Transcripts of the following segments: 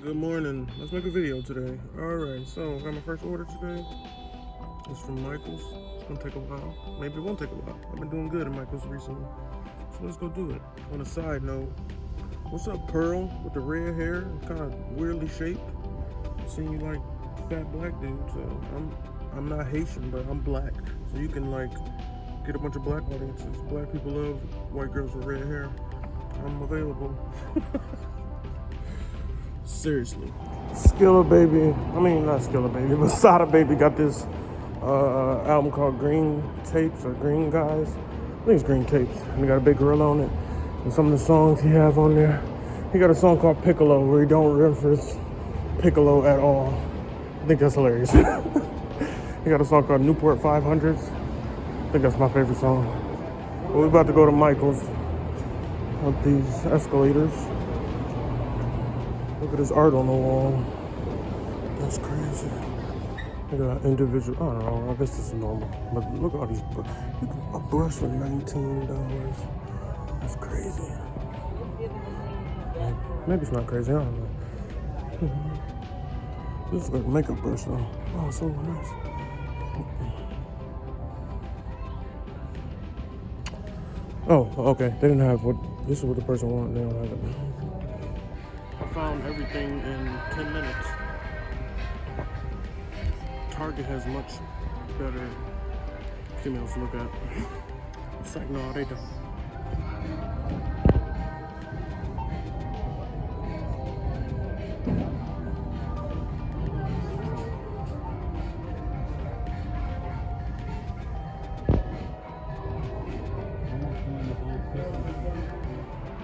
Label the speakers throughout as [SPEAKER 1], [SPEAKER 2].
[SPEAKER 1] Good morning. Let's make a video today. Alright, so I got my first order today. It's from Michael's. It's gonna take a while. Maybe it won't take a while. I've been doing good at Michael's recently. So let's go do it. On a side note, what's up, Pearl, with the red hair? Kind of weirdly shaped. I seen you like fat black dude, so I'm not Haitian, but I'm black. So you can like get a bunch of black audiences. Black people love white girls with red hair. I'm available. Seriously. Skilla Baby, not Skilla Baby, but Sada Baby got this album called Green Tapes or Green Guys. I think it's Green Tapes. And he got a big gorilla on it. And some of the songs he have on there. He got a song called Piccolo where he don't reference Piccolo at all. I think that's hilarious. He got a song called Newport 500s. I think that's my favorite song. But we're about to go to Michael's up these escalators. Look at this art on the wall. That's crazy. Look at that individual. I don't know. I guess this is normal. But look at all these. A brush for $19. That's crazy. Maybe it's not crazy. I don't know. This is like a makeup brush though. Oh, so nice. Oh, okay. They didn't have what. This is what the person wanted. They don't have it. I found everything in 10 minutes. Target has much better females to look at. It's like, no, they don't.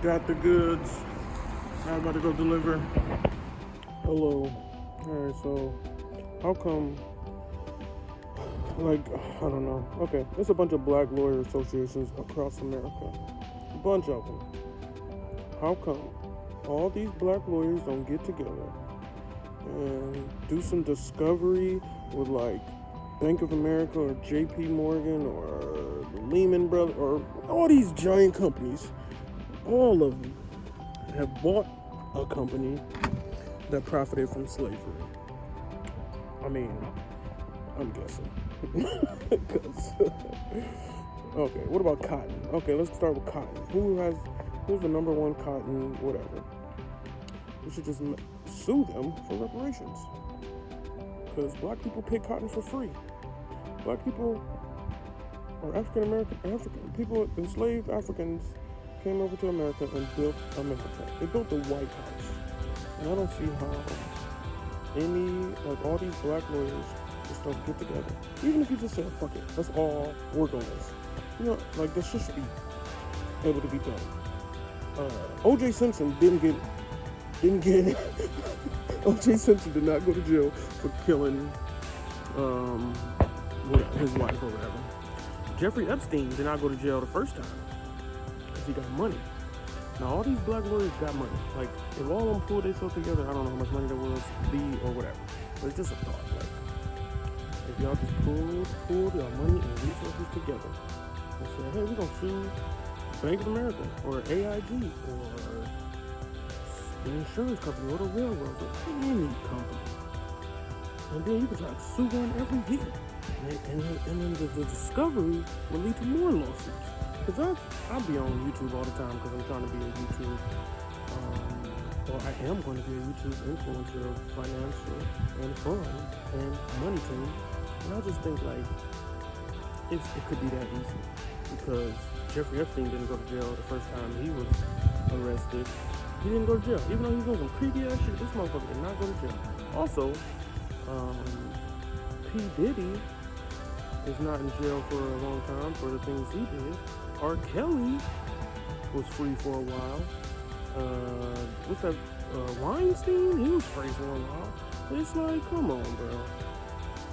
[SPEAKER 1] Got the goods. I'm about to go deliver. Hello. Alright, so how come, like, I don't know. Okay, there's a bunch of black lawyer associations across America. A bunch of them. How come all these black lawyers don't get together and do some discovery with like Bank of America or JP Morgan or Lehman Brothers or all these giant companies? All of them have bought a company that profited from slavery. I'm guessing. Okay, what about cotton? Okay, let's start with cotton. Who's the number one cotton, whatever? We should just sue them for reparations. Because black people pick cotton for free. Black people, or African people, enslaved Africans came over to America and built America. They built the White House. And I don't see how all these black lawyers just don't get together. Even if you just say, fuck it, let's all work on this. Like this shit should be able to be done. O.J. Simpson didn't get O.J. Simpson did not go to jail for killing his wife or whatever. Jeffrey Epstein did not go to jail the first time. He got money. Now all these black lawyers got money. Like if all of them pulled themselves together, I don't know how much money there was or whatever. But it's just a thought. Like if y'all just pulled your money and resources together and said, hey, we're gonna sue Bank of America or AIG or the insurance company or the railroads or any company. And then you can try to sue one every year. And then the discovery will lead to more lawsuits. Because I'll be on YouTube all the time because I'm trying to be a YouTube, or I am going to be a YouTube influencer of financial and fun and Munnyteem. And I just think like it could be that easy because Jeffrey Epstein didn't go to jail the first time he was arrested. He didn't go to jail. Even though he's doing some creepy ass shit, this motherfucker did not go to jail. Also, P. Diddy is not in jail for a long time for the things he did. R. Kelly was free for a while. What's that? Weinstein? He was free for a while. It's like, come on, bro.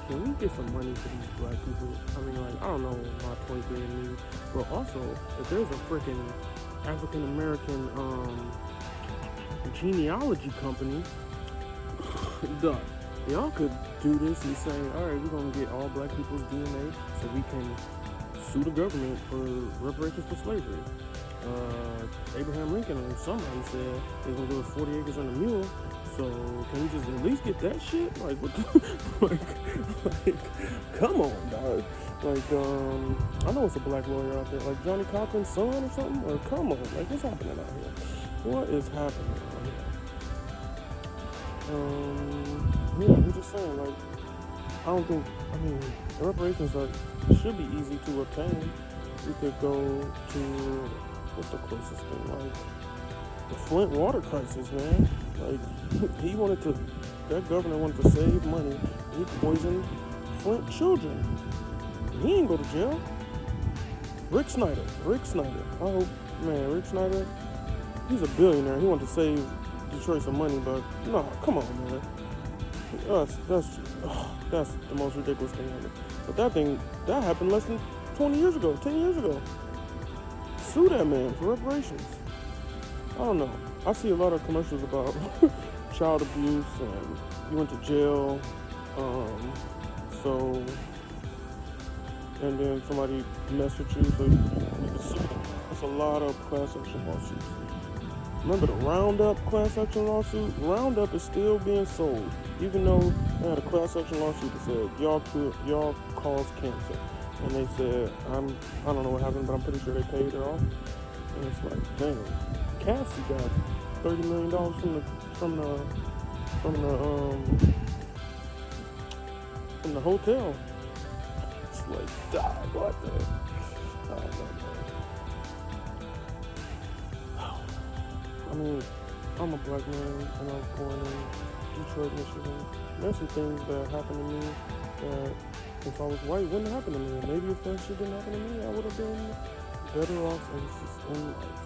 [SPEAKER 1] Can we get some money for these black people? I don't know my 23andMe, but also, if there's a freaking African American genealogy company, duh. Y'all could do this and say, all right, we're gonna get all black people's DNA so we can sue the government for reparations for slavery. Abraham Lincoln or somebody said they was gonna give us 40 acres and a mule So can we just at least get that shit? Like, what the, come on, dog. Like, I know it's a black lawyer out there, like Johnny Cochran's son or something. Or come on, like, what's happening out here? What is happening out here? Yeah, I'm just saying, like, I don't think. I mean, reparations should be easy to obtain. We could go to what's the closest thing, like the Flint water crisis, man. Like, that governor wanted to save money. He poisoned Flint children. He ain't go to jail. Rick Snyder. I hope, man, Rick Snyder, he's a billionaire. He wanted to save Detroit some money, but no, come on, man. That's the most ridiculous thing ever. But that happened less than 10 years ago. Sue that man for reparations. I don't know. I see a lot of commercials about child abuse and you went to jail, and then somebody messed with you, so you can sue them. That's a lot of class action lawsuits. Remember the Roundup class action lawsuit? Roundup is still being sold, even though they had a class action lawsuit that said y'all caused cancer, and they said I don't know what happened, but I'm pretty sure they paid it off. And it's like, damn, Cassie got $30 million from the hotel. It's like, dog, what the? I don't know, man. I mean, I'm a black man, and I was born in Detroit, Michigan. There's some things that happened to me that, if I was white, wouldn't happen to me. And maybe if that shit didn't happen to me, I would have been better off in life.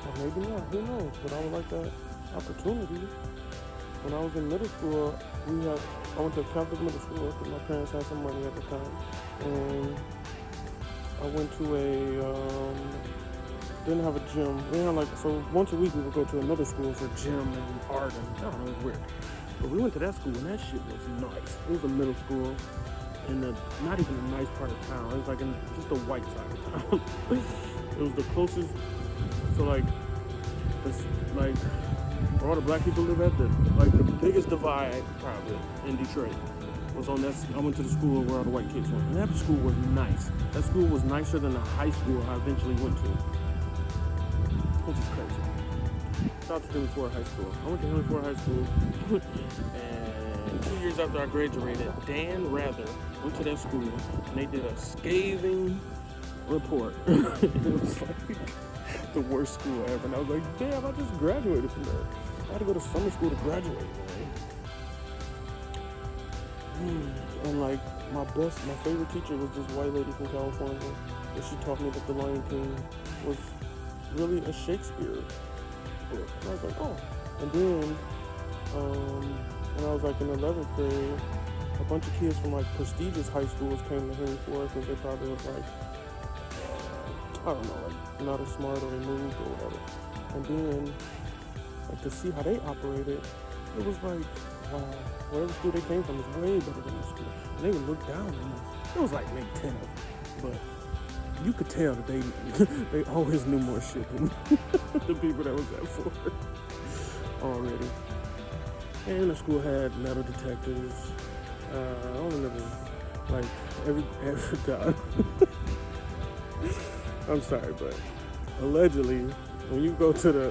[SPEAKER 1] Or maybe not, who knows? But I would like that opportunity. When I was in middle school, I went to a Catholic middle school because my parents had some money at the time. And I went to didn't have a gym. We had so once a week we would go to another school for gym and art, and I don't know, it was weird. But we went to that school and that shit was nice. It was a middle school in not even a nice part of town. It was like in just the white side of town. It was the closest, so like where all the black people live at, the biggest divide probably in Detroit was on that. I went to the school where all the white kids went, and that school was nice. That school was nicer than the high school I eventually went to, which is crazy. Shout out to Henry Ford High School. I went to Henry Ford High School, and 2 years after I graduated, Dan Rather went to that school, and they did a scathing report. It was like the worst school ever, and I was like, damn, I just graduated from there. I had to go to summer school to graduate, man. And like my favorite teacher was this white lady from California, and she taught me that The Lion King was really a Shakespeare book. And I was like, oh. And then when I was like in 11th grade, a bunch of kids from like prestigious high schools came to Henry Ford because they probably was like, I don't know, like not as smart or they moved or whatever. And then like to see how they operated, it was like, wow, whatever school they came from is way better than this school. And they would look down on us. It was like maybe 10 of them, but you could tell that they always knew more shit than the people that was at Ford already. And the school had metal detectors. I don't remember, like every time. I'm sorry, but allegedly, when you go into the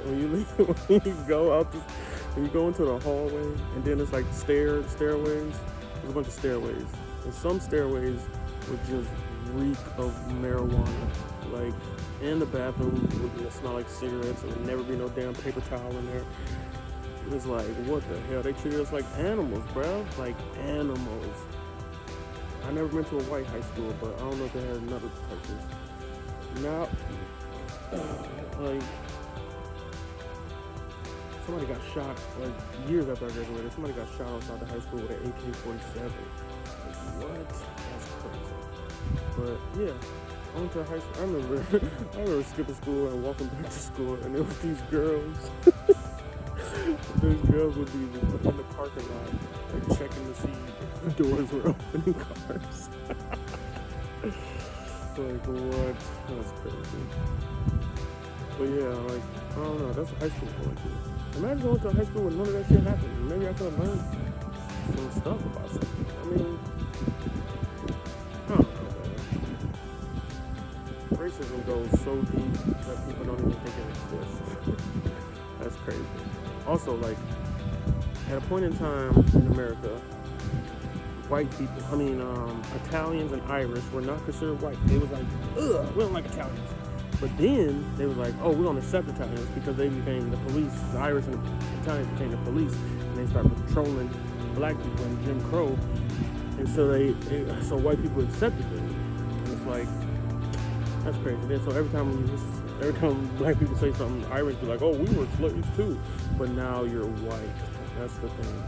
[SPEAKER 1] hallway, and then it's like stairways. There's a bunch of stairways, and some stairways would just reek of marijuana. Like in the bathroom would smell like cigarettes. There would never be no damn paper towel in there. It was like, what the hell? They treated us like animals, bro. Like animals. I never been to a white high school, but I don't know if they had another detectors. Now, like, somebody got shot, like, years after I graduated, somebody got shot outside the high school with an AK-47. Like, what? That's crazy. But, yeah, I went to high school. I remember skipping school and walking back to school, and there was these girls. These girls would be in the parking lot, like, checking to see if the doors were open in cars. Like, what? That's crazy. But yeah, like, I don't know, that's a high school I went to. Imagine going to high school when none of that shit happened. Maybe I could have learned some stuff about something. I mean, I don't know, man. Racism goes so deep that people don't even think it exists. That's crazy. Also, like, at a point in time in America, white people, Italians and Irish were not considered white. They was like, ugh, we don't like Italians. But then they was like, oh, we don't accept Italians because they became the police. The Irish and the Italians became the police, and they started patrolling black people and Jim Crow. And so so white people accepted them. And it's like, that's crazy. Then so every time black people say something, Irish be like, oh, we were slaves too. But now you're white. That's the thing.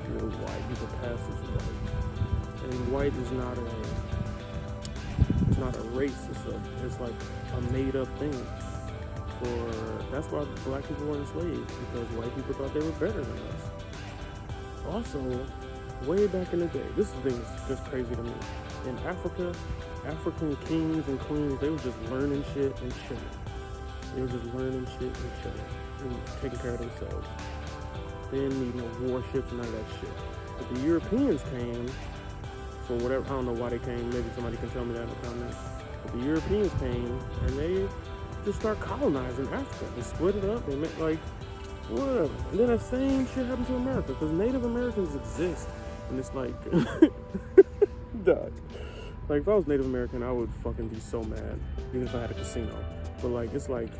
[SPEAKER 1] You're white. You can pass as white. And white is not a race. It's like a made up thing. That's why black people were enslaved, because white people thought they were better than us. Also, way back in the day, this thing is just crazy to me. In Africa, African kings and queens, they were just learning shit and chilling. They were just learning shit and chilling and taking care of themselves. They didn't need no warships, none of that shit. But the Europeans came for whatever, I don't know why they came, maybe somebody can tell me that in the comments. But the Europeans came and they just start colonizing Africa. They split it up, they made like, whatever. And then that same shit happened to America, because Native Americans exist. And it's like, dog. Like, if I was Native American, I would fucking be so mad, even if I had a casino. But like, it's like,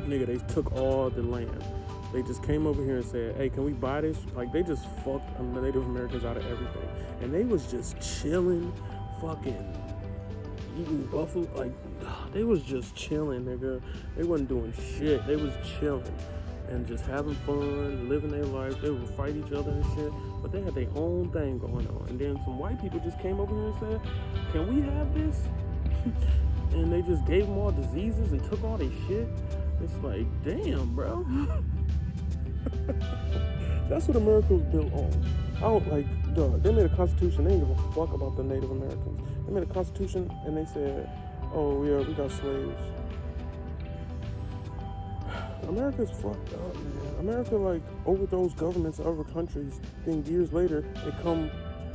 [SPEAKER 1] nigga, they took all the land. They just came over here and said, hey, can we buy this? Like, they just fucked the Native Americans out of everything. And they was just chilling, fucking eating buffalo. Like, they was just chilling, nigga. They wasn't doing shit. They was chilling and just having fun, living their life. They would fight each other and shit, but they had their own thing going on. And then some white people just came over here and said, can we have this? And they just gave them all diseases and took all their shit. It's like, damn, bro. That's what America was built on. I don't like, dog, they made a constitution. They didn't give a fuck about the Native Americans. They made a constitution and they said, oh yeah, we got slaves. America's fucked up, man. America like overthrows governments of other countries. Then years later, they come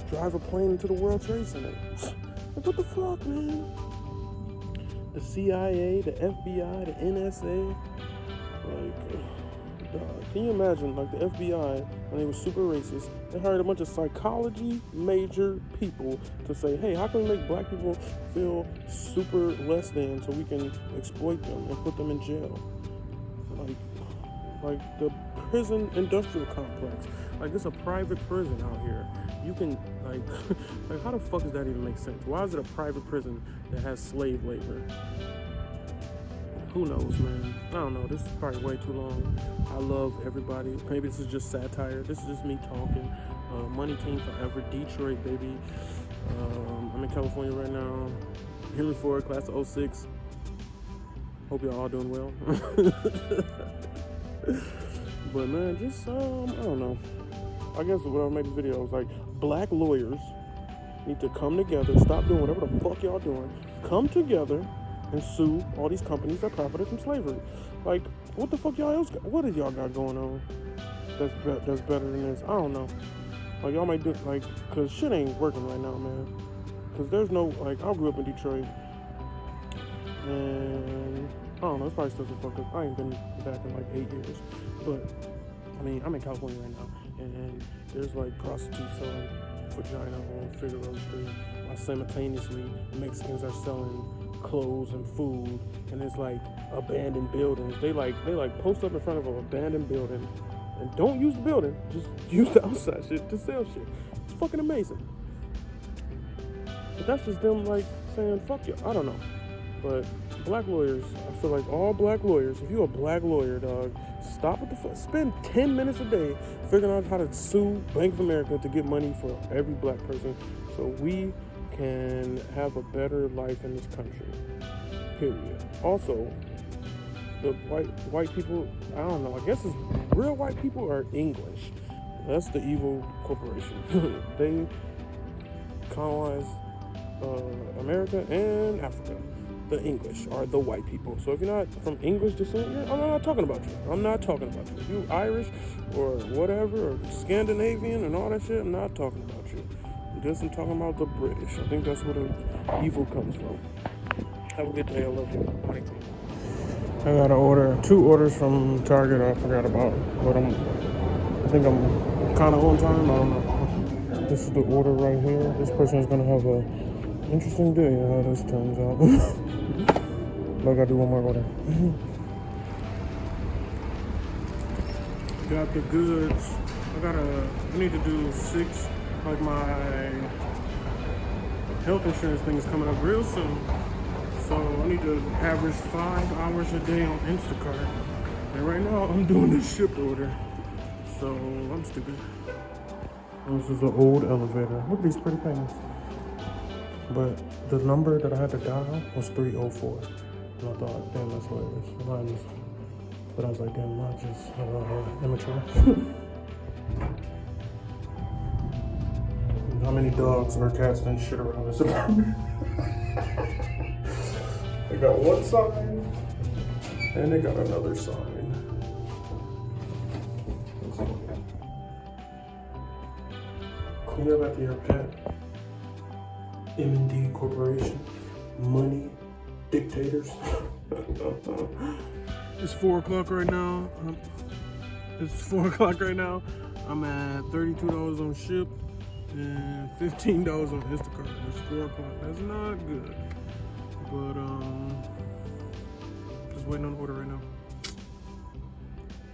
[SPEAKER 1] drive a plane into the World Trade Center. Like, what the fuck, man? The CIA, the FBI, the NSA, like, dog, can you imagine, like, the FBI, when they were super racist, they hired a bunch of psychology major people to say, hey, how can we make black people feel super less than so we can exploit them and put them in jail? Like the prison industrial complex. Like, it's a private prison out here. You can, like, like, how the fuck does that even make sense? Why is it a private prison that has slave labor? Who knows, man? I don't know. This is probably way too long. I love everybody. Maybe this is just satire. This is just me talking. Munnyteem forever. Detroit, baby. I'm in California right now. Henry Ford, class of 06. Hope y'all all doing well. But man, just I don't know. I guess when I made this video, I was like, black lawyers need to come together, stop doing whatever the fuck y'all doing, come together and sue all these companies that profited from slavery. Like, what the fuck y'all else got? What do y'all got going on that's better than this? I don't know. Like, y'all might do, like, cause shit ain't working right now, man. Cause there's no, like, I grew up in Detroit, and I don't know, it's probably still some fucked up. I ain't been back in like 8 years. But, I mean, I'm in California right now, and there's like prostitutes selling vagina on Figueroa Street, while simultaneously Mexicans are selling clothes and food, and it's like abandoned buildings. They post up in front of an abandoned building, and don't use the building, just use the outside shit to sell shit. It's fucking amazing. But that's just them, like, saying, fuck you. I don't know. But black lawyers, I feel like all black lawyers, if you're a black lawyer, dog, stop with the fuck. Spend 10 minutes a day figuring out how to sue Bank of America to get money for every black person so we can have a better life in this country. Period. Also, the white people, I don't know, I guess it's real white people are English. That's the evil corporation. They colonized America and Africa. the English are the white people. So if you're not from English descent, I'm not talking about you. I'm not talking about you. If you Irish or whatever, or Scandinavian and all that shit, I'm not talking about you. I'm talking about the British. I think that's where the evil comes from. Have a good day. I love you. Munnyteem. I got to order 2 orders from Target. I forgot about, but I think I'm kind of on time. I don't know. This is the order right here. This person is gonna have a interesting day. How this turns out. But I gotta do one more order. Got the goods. I need to do 6. Like my health insurance thing is coming up real soon. So I need to average 5 hours a day on Instacart. And right now I'm doing this shipped order. So I'm stupid. This is an old elevator. Look at these pretty paintings. But the number that I had to dial was 304. And I thought, damn, that's hilarious. But I was like, damn, I'm just immature. How many dogs or cats didn't shit around this apartment? They got one sign, and they got another sign. Clean up after your pet. M&D Corporation. Money. Dictators. It's 4 o'clock right now. I'm at $32 on Ship and $15 on Instacart. It's 4 o'clock. That's not good. But just waiting on the order right now.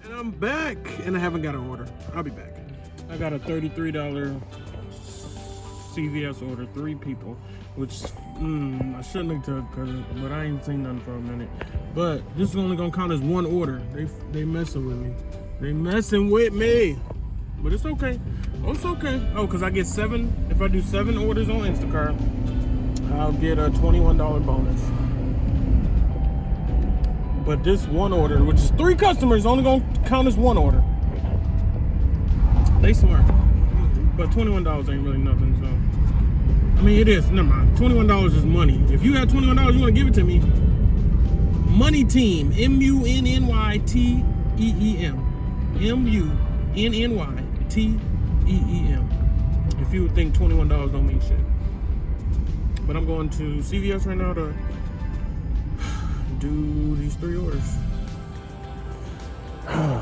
[SPEAKER 1] And I'm back, and I haven't got an order. I'll be back. I got a $33 CVS order, 3 people, which I shouldn't have took, but I ain't seen nothing for a minute. But this is only gonna count as 1 order. They messing with me. But it's okay. Oh, it's okay. Oh, because I get 7. If I do 7 orders on Instacart, I'll get a $21 bonus. But this 1 order, which is 3 customers, only gonna count as 1 order. They smart. But $21 ain't really nothing, so. I mean, it is. Never mind. $21 is money. If you have $21, you want to give it to me. Munnyteem. MUNNYTEEM. MUNNYTEEM. If you would think $21 don't mean shit. But I'm going to CVS right now to do these 3 orders.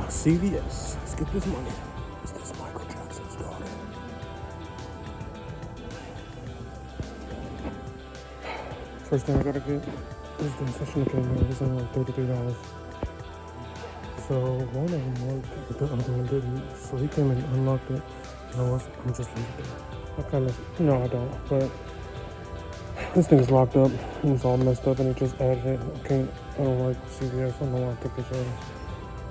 [SPEAKER 1] CVS. Let's get this money. Is this Michael Jackson's daughter? First thing I gotta get is this. I shouldn't have came here. This is only like $33. So one of them worked, but the other one didn't. So he came and unlocked it. I'm just leaving it there. I kind of, no, I don't. But this thing is locked up. It's all messed up, and it just added it. I don't like CVS. I don't know why I took this order.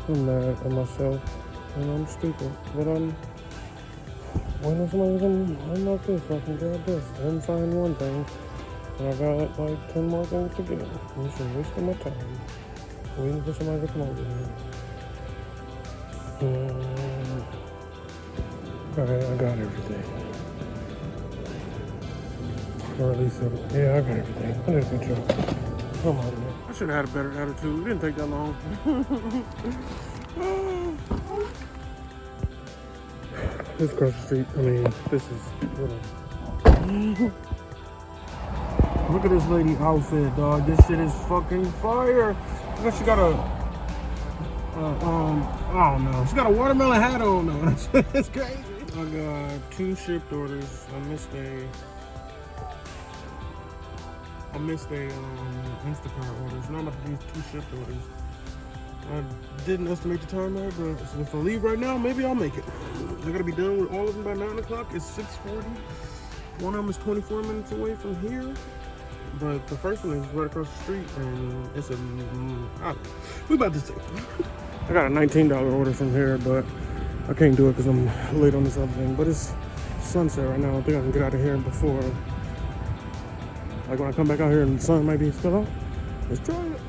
[SPEAKER 1] I'm mad at myself, and I'm stupid. But why not somebody can unlock this so I can grab this and find one thing? And I got like 10 more things to get. I'm just wasting my time waiting for somebody to come over here. Alright, I got everything. Or at least, yeah, I got everything. I did a good job. Come on, man. I should have had a better attitude. It didn't take that long. This across the street, this is whatever. Look at this lady outfit, dog. This shit is fucking fire. I guess she got a, I don't know. She got a watermelon hat on though. That shit is crazy. I got 2 shipped orders. I missed a Instacart order. So now I'm about to do 2 shipped orders. I didn't estimate the time right, but if I leave right now, maybe I'll make it. I gotta be done with all of them by 9 o'clock. It's 6:40. One of them is 24 minutes away from here. But the first one is right across the street, and it's we about to see. I got a $19 order from here, but I can't do it because I'm late on this other thing. But it's sunset right now. I think I can get out of here before, like when I come back out here and the sun might be still out. Let's try it.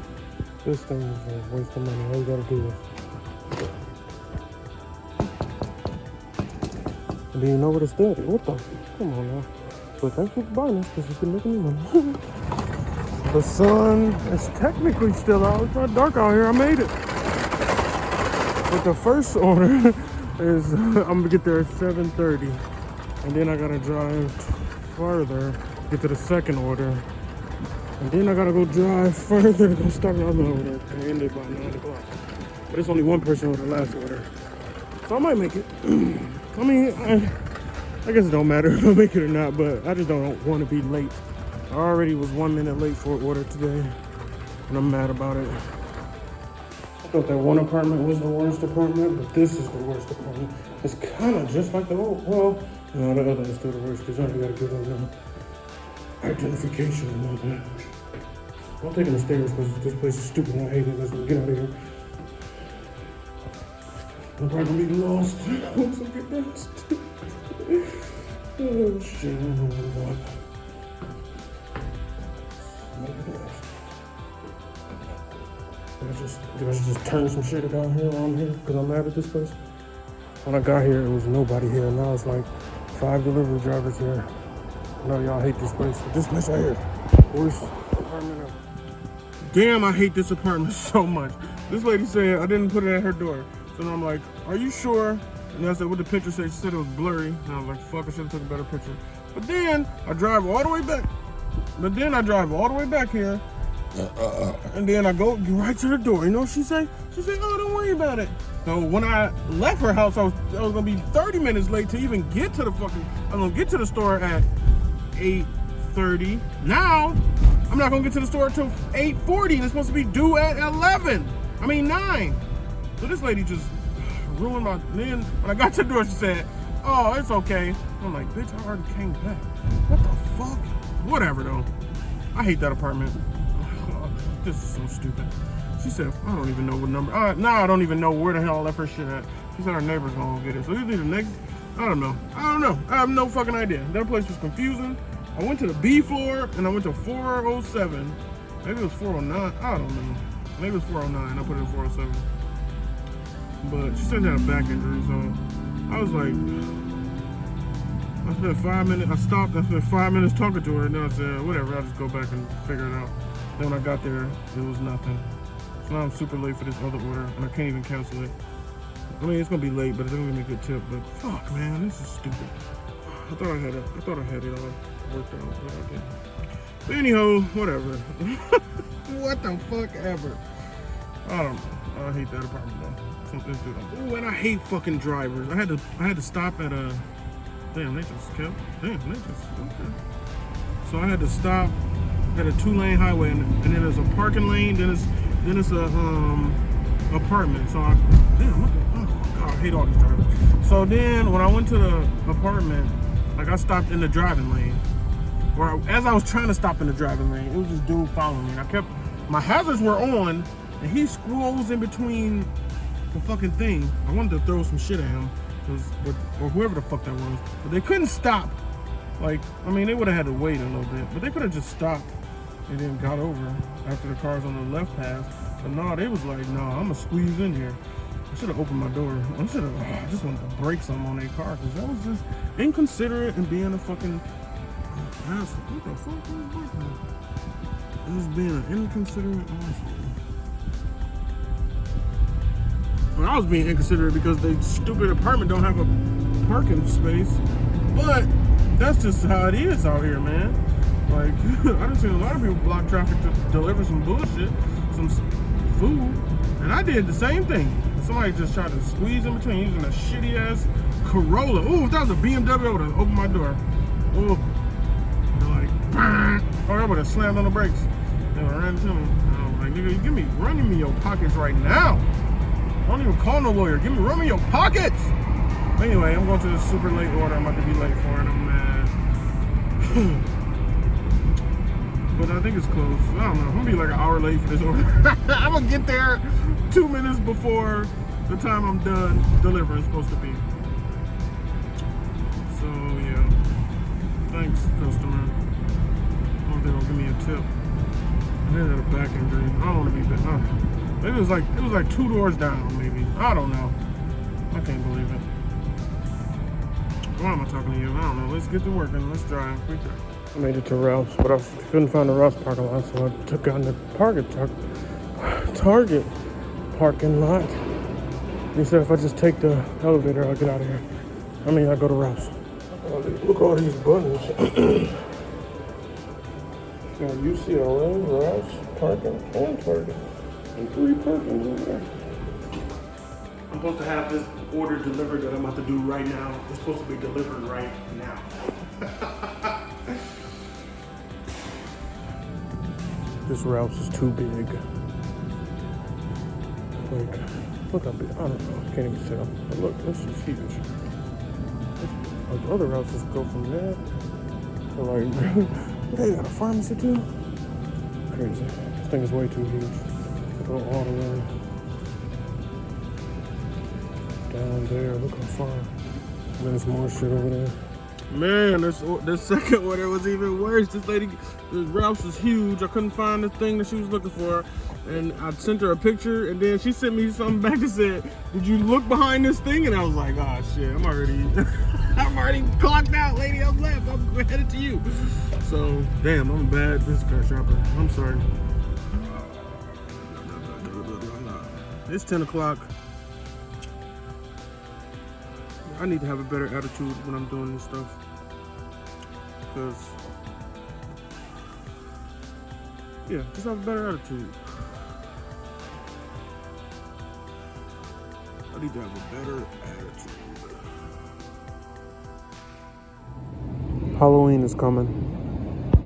[SPEAKER 1] This thing is a waste of money. All you gotta do is. Do you know what it's doing? What the? Come on now. But thank you for buying this because it's been making me money. The sun is technically still out. It's not dark out here. I made it. But the first order is I'm gonna get there at 7:30, and then I gotta drive further, get to the second order, and then I gotta go drive further to go start another order and end it by 9 o'clock. But it's only one person with the last order, so I might make it. I mean, I guess it don't matter if I make it or not, but I just don't want to be late. I already was 1 minute late for an order today, and I'm mad about it. I thought that one apartment was the worst apartment, but this is the worst apartment. It's kind of just like the old, well, no, the other is still the worst, because I already got to give them identification and all that. I'm taking the stairs because this place is stupid and I hate it. Let's get out of here. I'm probably going to be lost once I get downstairs. Oh, shit, I don't know what. Did I just turn some shit down here on here because I'm mad at this place? When I got here, it was nobody here. Now it's like 5 delivery drivers here. I know y'all hate this place, but this place right here, worst apartment ever. Damn, I hate this apartment so much. This lady said I didn't put it at her door. So then I'm like, are you sure? And I said, what the picture said? She said it was blurry. And I was like, fuck, I should have took a better picture. But then I drive all the way back. Here. And then I go right to the door. You know what she say? She said, oh, don't worry about it. So when I left her house, I was gonna be 30 minutes late to even get to the I was gonna get to the store at 8:30. Now, I'm not gonna get to the store until 8:40, and it's supposed to be due at 9. So this lady just ruined my, then when I got to the door, she said, oh, it's okay. I'm like, bitch, I already came back. What the fuck? Whatever though. I hate that apartment. This is so stupid. She said, I don't even know what number. Now I don't even know where the hell I left her shit at. She said her neighbor's gonna get it. So either the next, I don't know. I have no fucking idea. That place was confusing. I went to the B floor and I went to 407. Maybe it was 409. I don't know. Maybe it was 409. I put it in 407. But she said she had a back injury, so I was like, I spent 5 minutes. I stopped. I spent 5 minutes talking to her, and then I said, whatever. I'll just go back and figure it out. Then when I got there, it was nothing. So now I'm super late for this other order, and I can't even cancel it. I mean, it's gonna be late, but it's gonna give me a good tip. But fuck, man, this is stupid. I thought I had it all worked out, but I didn't. But anyhow, whatever. What the fuck ever. I don't know. I hate that apartment though. Ooh, and I hate fucking drivers. I had to stop at a. Damn, they just kept. Damn, they just okay. So I had to stop at a 2-lane highway, and then there's a parking lane, then it's a apartment. So oh God, I hate all these drivers. So then when I went to the apartment, like I stopped in the driving lane, or as I was trying to stop in the driving lane, it was this dude following me, and my hazards were on, and he scrolls in between the fucking thing. I wanted to throw some shit at him, or whoever the fuck that was, but they couldn't stop. Like, I mean, they would have had to wait a little bit, but they could have just stopped and then got over after the cars on the left passed. But no, they was like, no, I'm gonna squeeze in here. I should have opened my door. I just wanted to break something on their car, because that was just inconsiderate and being a fucking asshole. What the fuck was that? Just being an inconsiderate asshole. Well, I was being inconsiderate because the stupid apartment don't have a parking space, but that's just how it is out here, man. Like, I done seen a lot of people block traffic to deliver some bullshit, some food, and I did the same thing. Somebody just tried to squeeze in between using a shitty ass Corolla. Ooh, if that was a BMW, I would have opened my door. Ooh, they're like, bang, or I would have slammed on the brakes. They would have ran into me. And I was like, nigga, you run me your pockets right now. Don't even call no lawyer. Run me your pockets. Anyway, I'm going to this super late order. I'm about to be late for it. I'm mad. But I think it's close. I don't know. I'm gonna be like an hour late for this order. I'm gonna get there 2 minutes before the time I'm done delivering is supposed to be. So yeah. Thanks, customer. I hope they don't give me a tip. I had a back injury. I don't want to be bad. Maybe it was like 2 doors down, maybe. I don't know. I can't believe it. Why am I talking to you? I don't know. Let's get to work and let's drive. Quick. I made it to Ralph's, but I couldn't find the Ralph's parking lot, so I took out the Target parking lot. He said if I just take the elevator, I'll get out of here. I mean, I go to Ralph's. Oh, look at all these buttons. Got UCLA, Ralph's, parking, and Target. And 3 parkings over there. I'm supposed to have this order delivered that I'm about to do right now. It's supposed to be delivered right now. This Ralph's is too big. Like, look how big. I don't know. I can't even tell. But look, this is huge. The other Ralph's go from there to like, they got a pharmacy too? Crazy. This thing is way too huge. Go all the way down there. Look how far. And there's more shit over there. Man, this second order was even worse. This Ralph's is huge. I couldn't find the thing that she was looking for. And I sent her a picture, and then she sent me something back that said, "Did you look behind this thing?" And I was like, "Oh shit, I'm already clocked out, lady. I'm left. I'm headed to you." So, damn, I'm a bad business card shopper. I'm sorry. It's 10 o'clock. I need to have a better attitude when I'm doing this stuff. Because, yeah, just have a better attitude. I need to have a better attitude. Halloween is coming.